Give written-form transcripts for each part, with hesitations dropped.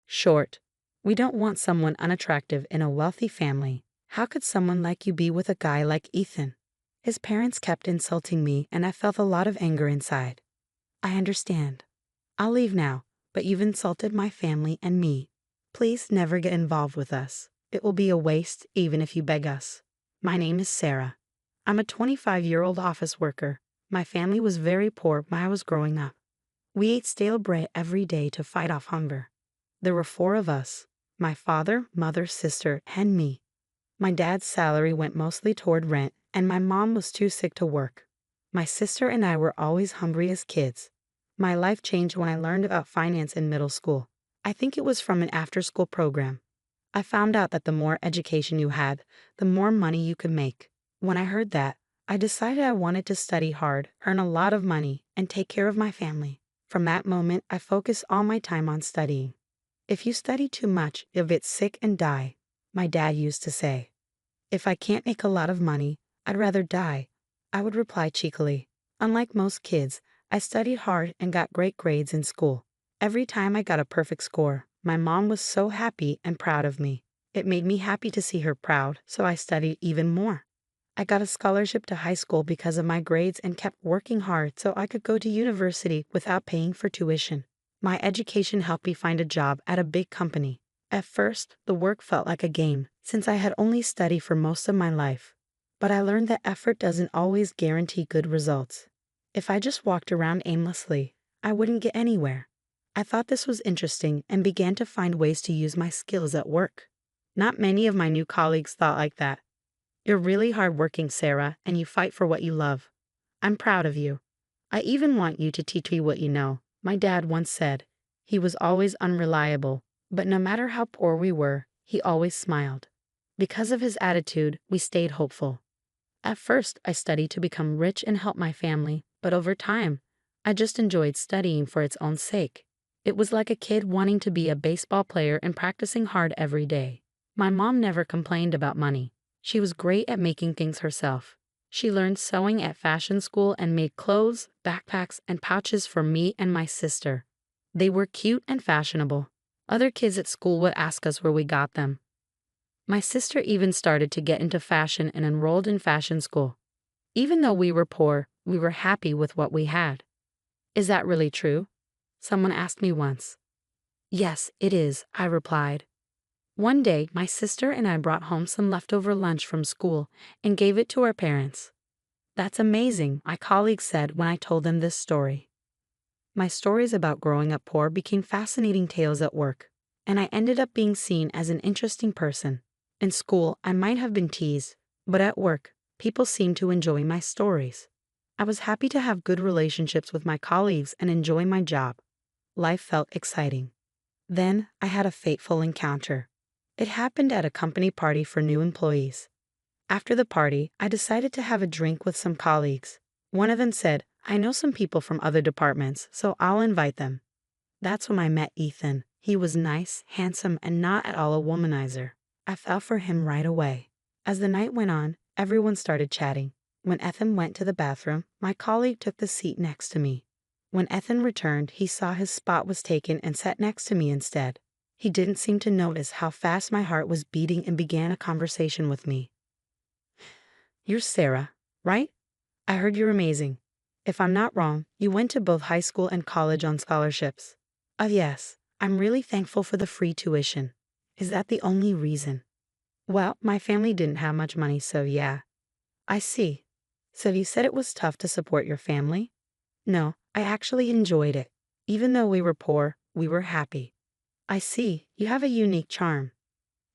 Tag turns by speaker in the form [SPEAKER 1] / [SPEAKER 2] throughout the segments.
[SPEAKER 1] Short. We don't want someone unattractive in a wealthy family. How could someone like you be with a guy like Ethan? His parents kept insulting me and I felt a lot of anger inside. I understand. I'll leave now, but you've insulted my family and me. Please never get involved with us. It will be a waste even if you beg us. My name is Sarah. I'm a 25-year-old office worker. My family was very poor when I was growing up. We ate stale bread every day to fight off hunger. There were 4 of us: my father, mother, sister, and me. My dad's salary went mostly toward rent, and my mom was too sick to work. My sister and I were always hungry as kids. My life changed when I learned about finance in middle school. I think it was from an after-school program. I found out that the more education you had, the more money you could make. When I heard that, I decided I wanted to study hard, earn a lot of money, and take care of my family. From that moment, I focused all my time on studying. If you study too much, you'll get sick and die, my dad used to say. If I can't make a lot of money, I'd rather die, I would reply cheekily. Unlike most kids, I studied hard and got great grades in school. Every time I got a perfect score, my mom was so happy and proud of me. It made me happy to see her proud, so I studied even more. I got a scholarship to high school because of my grades and kept working hard so I could go to university without paying for tuition. My education helped me find a job at a big company. At first, the work felt like a game, since I had only studied for most of my life. But I learned that effort doesn't always guarantee good results. If I just walked around aimlessly, I wouldn't get anywhere. I thought this was interesting and began to find ways to use my skills at work. Not many of my new colleagues thought like that. You're really hardworking, Sarah, and you fight for what you love. I'm proud of you. I even want you to teach me what you know, my dad once said. He was always unreliable, but no matter how poor we were, he always smiled. Because of his attitude, we stayed hopeful. At first, I studied to become rich and help my family, but over time, I just enjoyed studying for its own sake. It was like a kid wanting to be a baseball player and practicing hard every day. My mom never complained about money. She was great at making things herself. She learned sewing at fashion school and made clothes, backpacks, and pouches for me and my sister. They were cute and fashionable. Other kids at school would ask us where we got them. My sister even started to get into fashion and enrolled in fashion school. Even though we were poor, we were happy with what we had. Is that really true? Someone asked me once. Yes, it is, I replied. One day, my sister and I brought home some leftover lunch from school and gave it to our parents. That's amazing, my colleagues said when I told them this story. My stories about growing up poor became fascinating tales at work, and I ended up being seen as an interesting person. In school, I might have been teased, but at work, people seemed to enjoy my stories. I was happy to have good relationships with my colleagues and enjoy my job. Life felt exciting. Then, I had a fateful encounter. It happened at a company party for new employees. After the party, I decided to have a drink with some colleagues. One of them said, I know some people from other departments, so I'll invite them. That's when I met Ethan. He was nice, handsome, and not at all a womanizer. I fell for him right away. As the night went on, everyone started chatting. When Ethan went to the bathroom, my colleague took the seat next to me. When Ethan returned, he saw his spot was taken and sat next to me instead. He didn't seem to notice how fast my heart was beating and began a conversation with me. You're Sarah, right? I heard you're amazing. If I'm not wrong, you went to both high school and college on scholarships. Yes, I'm really thankful for the free tuition. Is that the only reason? Well, my family didn't have much money, so yeah. I see. So you said it was tough to support your family? No, I actually enjoyed it. Even though we were poor, we were happy. I see, you have a unique charm.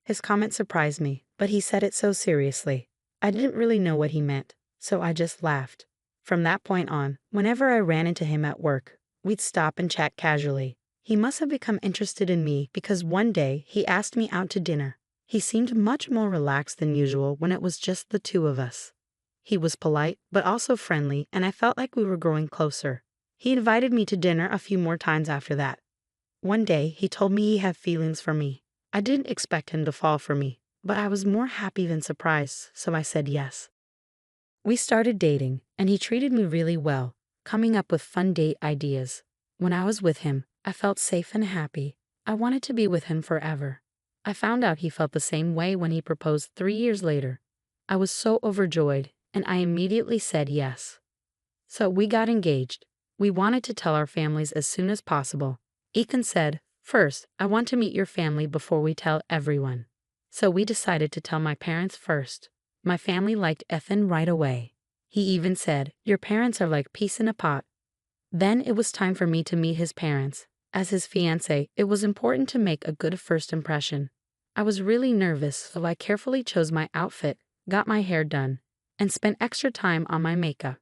[SPEAKER 1] His comment surprised me, but he said it so seriously. I didn't really know what he meant, so I just laughed. From that point on, whenever I ran into him at work, we'd stop and chat casually. He must have become interested in me because one day he asked me out to dinner. He seemed much more relaxed than usual when it was just the two of us. He was polite, but also friendly, and I felt like we were growing closer. He invited me to dinner a few more times after that. One day, he told me he had feelings for me. I didn't expect him to fall for me, but I was more happy than surprised, so I said yes. We started dating, and he treated me really well, coming up with fun date ideas. When I was with him, I felt safe and happy. I wanted to be with him forever. I found out he felt the same way when he proposed 3 years later. I was so overjoyed, and I immediately said yes. So we got engaged. We wanted to tell our families as soon as possible. Ethan said, "First, I want to meet your family before we tell everyone." So we decided to tell my parents first. My family liked Ethan right away. He even said, "Your parents are like peas in a pot." Then it was time for me to meet his parents. As his fiancé, it was important to make a good first impression. I was really nervous, so I carefully chose my outfit, got my hair done, and spent extra time on my makeup.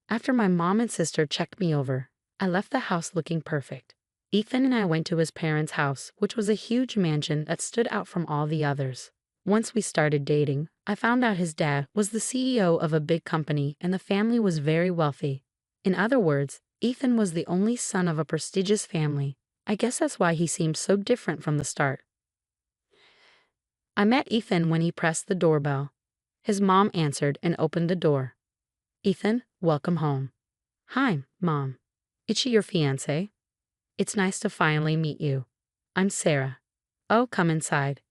[SPEAKER 1] After my mom and sister checked me over, I left the house looking perfect. Ethan and I went to his parents' house, which was a huge mansion that stood out from all the others. Once we started dating, I found out his dad was the CEO of a big company and the family was very wealthy. In other words, Ethan was the only son of a prestigious family. I guess that's why he seemed so different from the start. I met Ethan when he pressed the doorbell. His mom answered and opened the door. "Ethan, welcome home." "Hi, Mom. Is she your fiancé?" "It's nice to finally meet you. I'm Sarah." "Oh, come inside."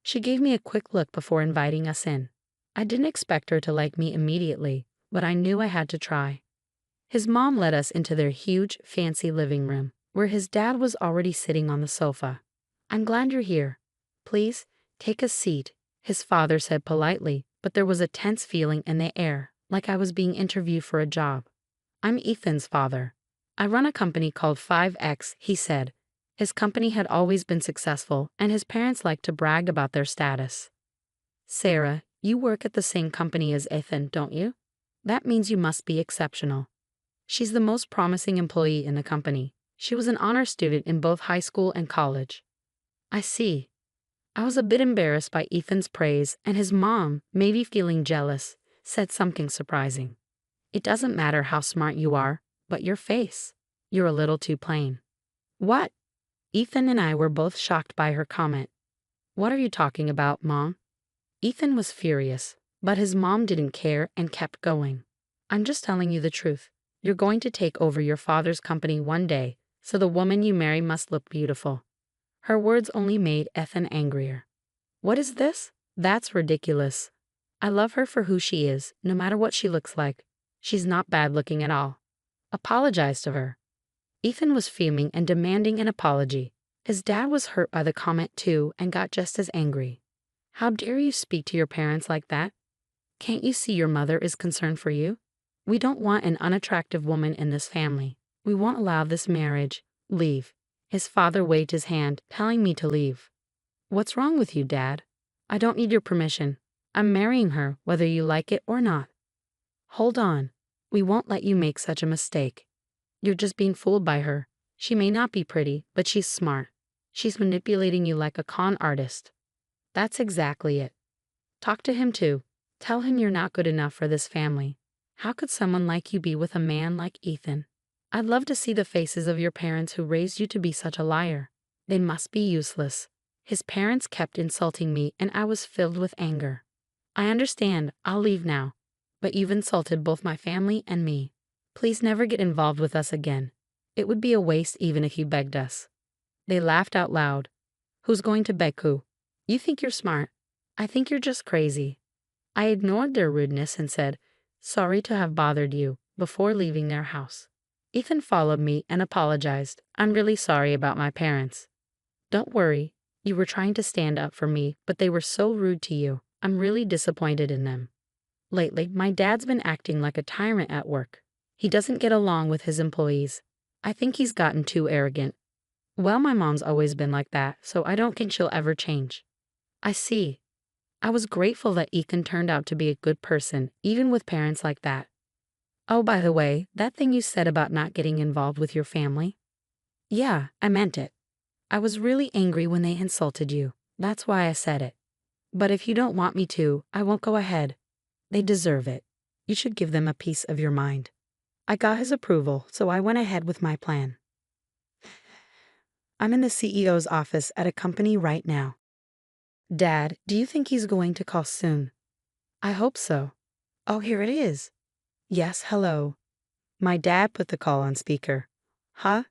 [SPEAKER 1] She gave me a quick look before inviting us in. I didn't expect her to like me immediately, but I knew I had to try. His mom led us into their huge, fancy living room, where his dad was already sitting on the sofa. "I'm glad you're here. Please, take a seat," his father said politely, but there was a tense feeling in the air, like I was being interviewed for a job. "I'm Ethan's father. I run a company called 5X, he said. His company had always been successful, and his parents liked to brag about their status. "Sarah, you work at the same company as Ethan, don't you? That means you must be exceptional." "She's the most promising employee in the company. She was an honor student in both high school and college." "I see." I was a bit embarrassed by Ethan's praise, and his mom, maybe feeling jealous, said something surprising. "It doesn't matter how smart you are, but your face. You're a little too plain." "What?" Ethan and I were both shocked by her comment. "What are you talking about, Mom?" Ethan was furious, but his mom didn't care and kept going. "I'm just telling you the truth. You're going to take over your father's company one day, so the woman you marry must look beautiful." Her words only made Ethan angrier. "What is this? That's ridiculous. I love her for who she is, no matter what she looks like. She's not bad looking at all. Apologize to her." Ethan was fuming and demanding an apology. His dad was hurt by the comment too and got just as angry. "How dare you speak to your parents like that? Can't you see your mother is concerned for you? We don't want an unattractive woman in this family. We won't allow this marriage. Leave." His father waved his hand, telling me to leave. "What's wrong with you, Dad? I don't need your permission. I'm marrying her, whether you like it or not." "Hold on. We won't let you make such a mistake. You're just being fooled by her. She may not be pretty, but she's smart. She's manipulating you like a con artist." "That's exactly it. Talk to him too. Tell him you're not good enough for this family. How could someone like you be with a man like Ethan? I'd love to see the faces of your parents who raised you to be such a liar. They must be useless." His parents kept insulting me and I was filled with anger. "I understand, I'll leave now. But you've insulted both my family and me. Please never get involved with us again. It would be a waste even if you begged us." They laughed out loud. "Who's going to beg who? You think you're smart. I think you're just crazy." I ignored their rudeness and said, "Sorry to have bothered you," before leaving their house. Ethan followed me and apologized. "I'm really sorry about my parents." "Don't worry. You were trying to stand up for me, but they were so rude to you. I'm really disappointed in them. Lately, my dad's been acting like a tyrant at work. He doesn't get along with his employees. I think he's gotten too arrogant." "Well, my mom's always been like that, so I don't think she'll ever change." "I see." I was grateful that Ethan turned out to be a good person, even with parents like that. "Oh, by the way, that thing you said about not getting involved with your family?" "Yeah, I meant it. I was really angry when they insulted you. That's why I said it. But if you don't want me to, I won't go ahead. They deserve it. You should give them a piece of your mind." I got his approval, so I went ahead with my plan. I'm in the CEO's office at a company right now. "Dad, do you think he's going to call soon?" "I hope so." "Oh, here it is." "Yes, hello." My dad put the call on speaker. "Huh?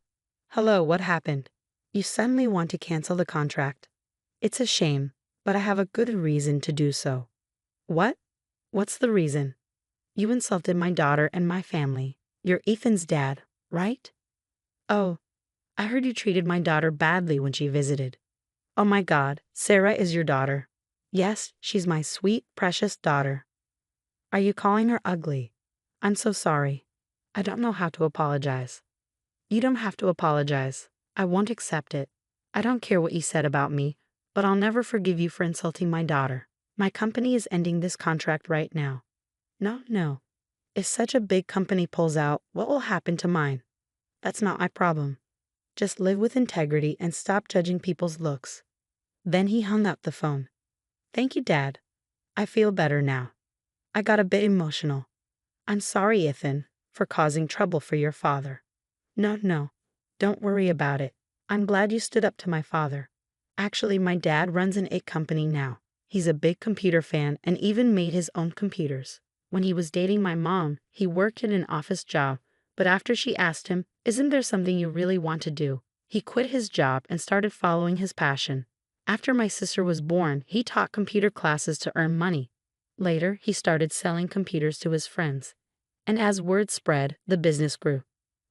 [SPEAKER 1] Hello, what happened?" You suddenly want to cancel the contract. It's a shame, but I have a good reason to do so. What? What's the reason? You insulted my daughter and my family. You're Ethan's dad, right? Oh, I heard you treated my daughter badly when she visited. Oh my God, Sarah is your daughter. Yes, she's my sweet, precious daughter. Are you calling her ugly? I'm so sorry. I don't know how to apologize. You don't have to apologize. I won't accept it. I don't care what you said about me, but I'll never forgive you for insulting my daughter. My company is ending this contract right now. No, no. If such a big company pulls out, what will happen to mine? That's not my problem. Just live with integrity and stop judging people's looks. Then he hung up the phone. Thank you, Dad. I feel better now. I got a bit emotional. I'm sorry, Ethan, for causing trouble for your father. No, no. Don't worry about it. I'm glad you stood up to my father. Actually, my dad runs an AITA company now. He's a big computer fan and even made his own computers. When he was dating my mom, he worked in an office job, but after she asked him, "Isn't there something you really want to do?" he quit his job and started following his passion. After my sister was born, he taught computer classes to earn money. Later, he started selling computers to his friends. And as word spread, the business grew.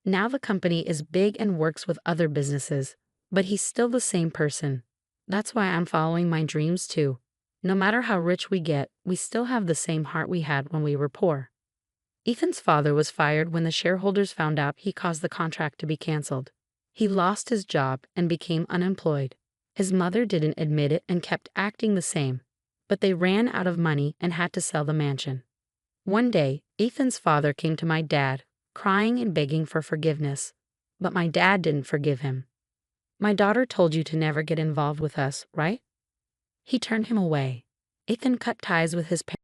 [SPEAKER 1] Now the company is big and works with other businesses, but he's still the same person. That's why I'm following my dreams too. No matter how rich we get, we still have the same heart we had when we were poor. Ethan's father was fired when the shareholders found out he caused the contract to be canceled. He lost his job and became unemployed. His mother didn't admit it and kept acting the same, but they ran out of money and had to sell the mansion. One day, Ethan's father came to my dad, crying and begging for forgiveness, but my dad didn't forgive him. My daughter told you to never get involved with us, right? He turned him away. Ethan cut ties with his parents.